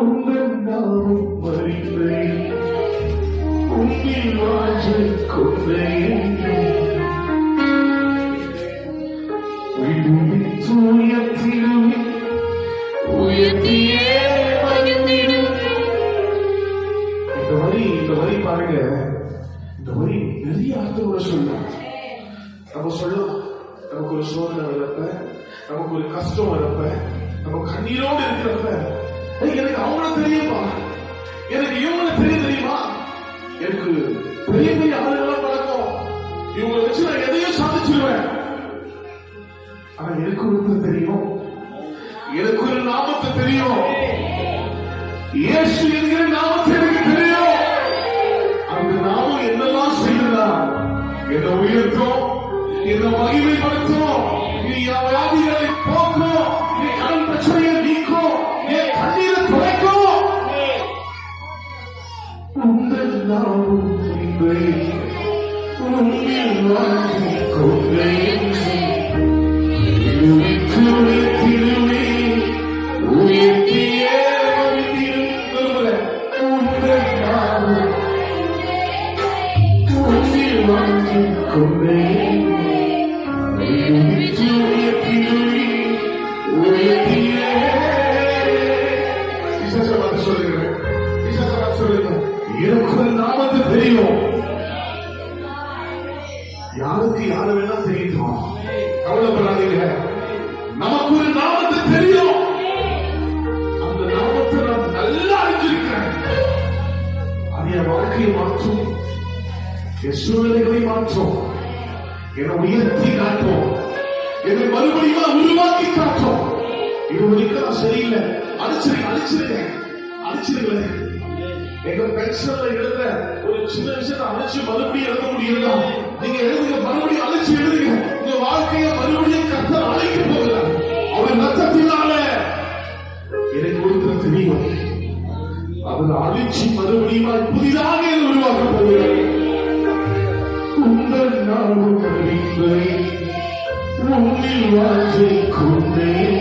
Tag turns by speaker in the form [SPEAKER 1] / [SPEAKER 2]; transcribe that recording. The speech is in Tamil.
[SPEAKER 1] உங்கள் நாமம் அறிந்தேன், உன்னில் வாஞ்சை கொண்டேன். விடுவின் தூயத்திலுமே உயர்த்தியே மகிழ்ந்திடும். இந்த வரி பாருங்க, இந்த வரி நிறைய அர்த்தங்களை சொல்லலாம். நம்ம சொல்லலாம், நமக்கு ஒரு சோதனை வரப்ப, நமக்கு ஒரு கஷ்டம் வரப்ப, நம்ம கண்ணீரோடு இருக்கிறப்ப, எனக்கு அவங்கள தெரியுமா, எனக்கு இவங்கள தெரியுமா, எனக்கு பெரிய பெரிய ஆளுங்களாம் பழக்கம், இவங்களை வச்சு நான் எதையும் சாதிச்சிருவேன். ஆனா எனக்கு ஒருத்தர் தெரியும், எனக்கு ஒரு நாமத்தை தெரியும், இயேசு என்கிற நாமத்தை எனக்கு தெரியும். அந்த நாமம் என்னெல்லாம் செய்யறதா, என்ன உயர்த்தும், என்ன மகிமைப்படுத்தும், நீ வியாதிகளை போக்கும், நீ கடன் பிரச்சனையை நீக்கும், என் கண்ணீரை துடைக்கும். உங்கள் நாமம் உன்னில் வாங்கி கொண்டேன். திருவே உயர்த்தியே உங்கள் நாமம் உன்னில் வாங்கி கொண்டேன். எனக்கு ஒரு நாமத்தை தெரியும். யாருக்கு யாரு வேணா தெரியும், கவலைப்படாதீங்க. நமக்கு ஒரு நாமத்தை தெரியும். அந்த நாமத்தை நான் நல்லா அறிஞ்சிருக்கிறேன். அது என் வாழ்க்கையை மாற்றும், என் சூழ்நிலைகளை மாற்றும், என்னை உயர்த்தி காட்டும், என்னை மறுபடியும் உருவாக்கி காட்டும். இது வரைக்கும் சரியில்லை, அழிச்சிருங்க. எங்க பென்ஷன்ல எழுதுற ஒரு சின்ன விஷயத்தை அழைச்சு மறுபடியும் எழுத முடியல. நீங்க எழுதுங்க, மறுபடியும் அழைச்சு எழுதுங்க. உங்க வாழ்க்கையை மறுபடியும் கர்த்தர் அழைக்க போகிறார். அவர் ரத்தத்தினால எனக்கு கொடுக்கிற தெரியும், அதில் அழிச்சு மறுபடியும் புதிதாக உருவாக்க போகிறார். உங்கள் நாமம் அறிந்தேன், உன்னில் வாஞ்சை கொண்டேன்.